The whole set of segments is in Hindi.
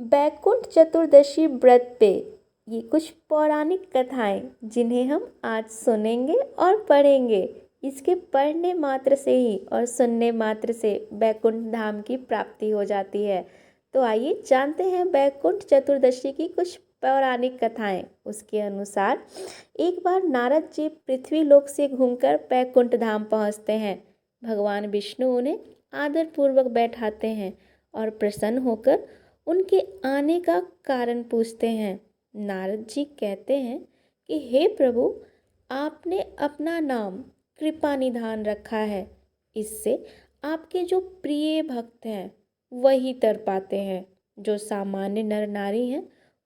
बैकुंठ चतुर्दशी व्रत पे ये कुछ पौराणिक कथाएं जिन्हें हम आज सुनेंगे और पढ़ेंगे। इसके पढ़ने मात्र से ही और सुनने मात्र से बैकुंठ धाम की प्राप्ति हो जाती है। तो आइए जानते हैं बैकुंठ चतुर्दशी की कुछ पौराणिक कथाएं। उसके अनुसार एक बार नारद जी पृथ्वी लोक से घूमकर बैकुंठ धाम पहुंचते हैं। भगवान विष्णु उन्हें आदरपूर्वक बैठाते हैं और प्रसन्न होकर उनके आने का कारण पूछते हैं। नारद जी कहते हैं कि हे प्रभु, आपने अपना नाम कृपा निधान रखा है। इससे आपके जो प्रिय भक्त हैं वही तर पाते हैं। जो सामान्य नर नारी हैं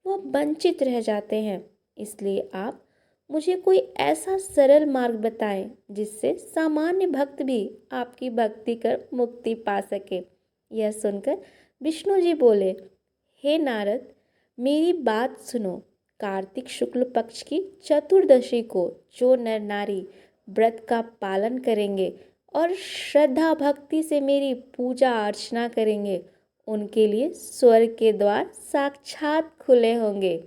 वह वंचित रह जाते हैं। इसलिए आप मुझे कोई ऐसा सरल मार्ग बताएं जिससे सामान्य भक्त भी आपकी भक्ति कर मुक्ति पा सके। यह सुनकर विष्णु जी बोले, हे नारद, मेरी बात सुनो। कार्तिक शुक्ल पक्ष की चतुर्दशी को जो नर नारी व्रत का पालन करेंगे और श्रद्धा भक्ति से मेरी पूजा अर्चना करेंगे, उनके लिए स्वर्ग के द्वार साक्षात खुले होंगे।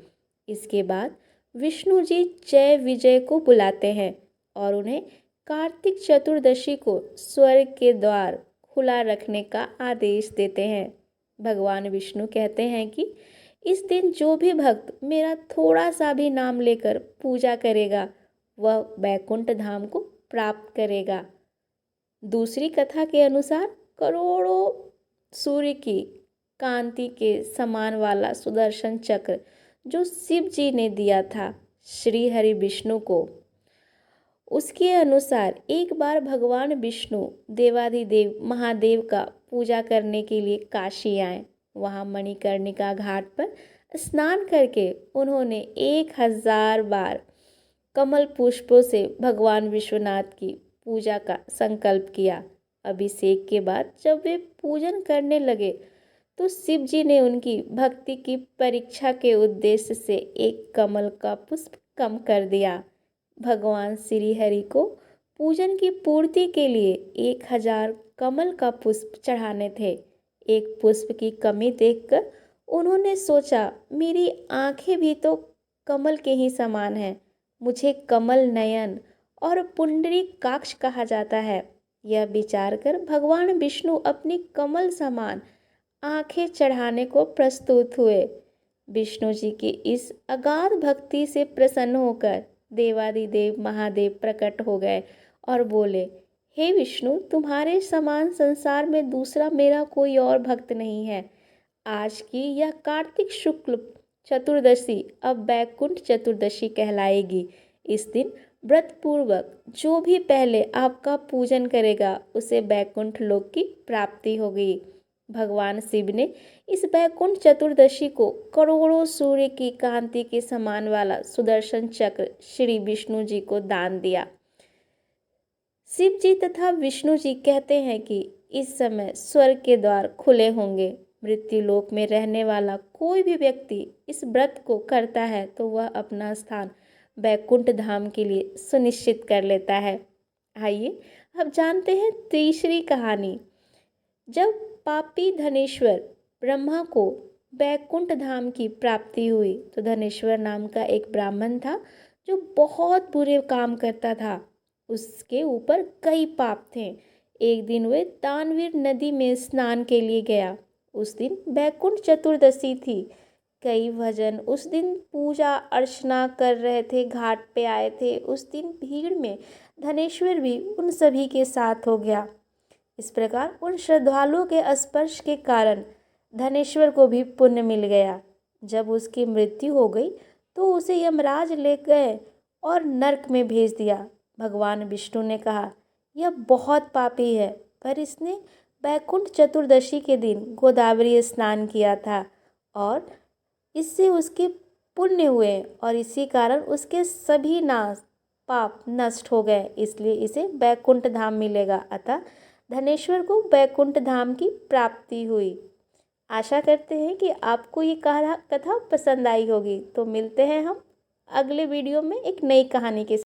इसके बाद विष्णु जी जय विजय को बुलाते हैं और उन्हें कार्तिक चतुर्दशी को स्वर्ग के द्वार खुला रखने का आदेश देते हैं। भगवान विष्णु कहते हैं कि इस दिन जो भी भक्त मेरा थोड़ा सा भी नाम लेकर पूजा करेगा वह बैकुंठ धाम को प्राप्त करेगा। दूसरी कथा के अनुसार करोड़ों सूर्य की कांति के समान वाला सुदर्शन चक्र जो शिव जी ने दिया था श्री हरि विष्णु को, उसके अनुसार एक बार भगवान विष्णु देवाधिदेव महादेव का पूजा करने के लिए काशी आए। वहाँ मणिकर्णिका घाट पर स्नान करके उन्होंने 1000 बार कमल पुष्पों से भगवान विश्वनाथ की पूजा का संकल्प किया। अभिषेक के बाद जब वे पूजन करने लगे तो शिव जी ने उनकी भक्ति की परीक्षा के उद्देश्य से एक कमल का पुष्प कम कर दिया। भगवान श्री हरि को पूजन की पूर्ति के लिए 1000 कमल का पुष्प चढ़ाने थे। एक पुष्प की कमी देखकर उन्होंने सोचा, मेरी आंखें भी तो कमल के ही समान हैं। मुझे कमल नयन और पुंडरीकाक्ष कहा जाता है। यह विचार कर भगवान विष्णु अपनी कमल समान आंखें चढ़ाने को प्रस्तुत हुए। विष्णु जी की इस अगाध भक्ति से प्रसन्न होकर देवादिदेव महादेव प्रकट हो गए और बोले, हे विष्णु, तुम्हारे समान संसार में दूसरा मेरा कोई और भक्त नहीं है। आज की यह कार्तिक शुक्ल चतुर्दशी अब बैकुंठ चतुर्दशी कहलाएगी। इस दिन व्रत पूर्वक जो भी पहले आपका पूजन करेगा उसे बैकुंठ लोक की प्राप्ति होगी। भगवान शिव ने इस बैकुंठ चतुर्दशी को करोड़ों सूर्य की कांति के समान वाला सुदर्शन चक्र श्री विष्णु जी को दान दिया। शिव जी तथा विष्णु जी कहते हैं कि इस समय स्वर्ग के द्वार खुले होंगे। मृत्यु लोक में रहने वाला कोई भी व्यक्ति इस व्रत को करता है तो वह अपना स्थान बैकुंठ धाम के लिए सुनिश्चित कर लेता है। आइए अब जानते हैं तीसरी कहानी। जब पापी धनेश्वर ब्रह्मा को बैकुंठ धाम की प्राप्ति हुई तो धनेश्वर नाम का एक ब्राह्मण था जो बहुत बुरे काम करता था। उसके ऊपर कई पाप थे। एक दिन वह दानवीर नदी में स्नान के लिए गया। उस दिन बैकुंठ चतुर्दशी थी। कई भजन उस दिन पूजा अर्चना कर रहे थे, घाट पे आए थे। उस दिन भीड़ में धनेश्वर भी उन सभी के साथ हो गया। इस प्रकार उन श्रद्धालुओं के स्पर्श के कारण धनेश्वर को भी पुण्य मिल गया। जब उसकी मृत्यु हो गई तो उसे यमराज ले गए और नरक में भेज दिया। भगवान विष्णु ने कहा, यह बहुत पापी है, पर इसने बैकुंठ चतुर्दशी के दिन गोदावरी स्नान किया था और इससे उसके पुण्य हुए और इसी कारण उसके सभी पाप नष्ट हो गए। इसलिए इसे बैकुंठ धाम मिलेगा। अतः धनेश्वर को बैकुंठ धाम की प्राप्ति हुई। आशा करते हैं कि आपको ये कथा पसंद आई होगी। तो मिलते हैं हम अगले वीडियो में एक नई कहानी के साथ।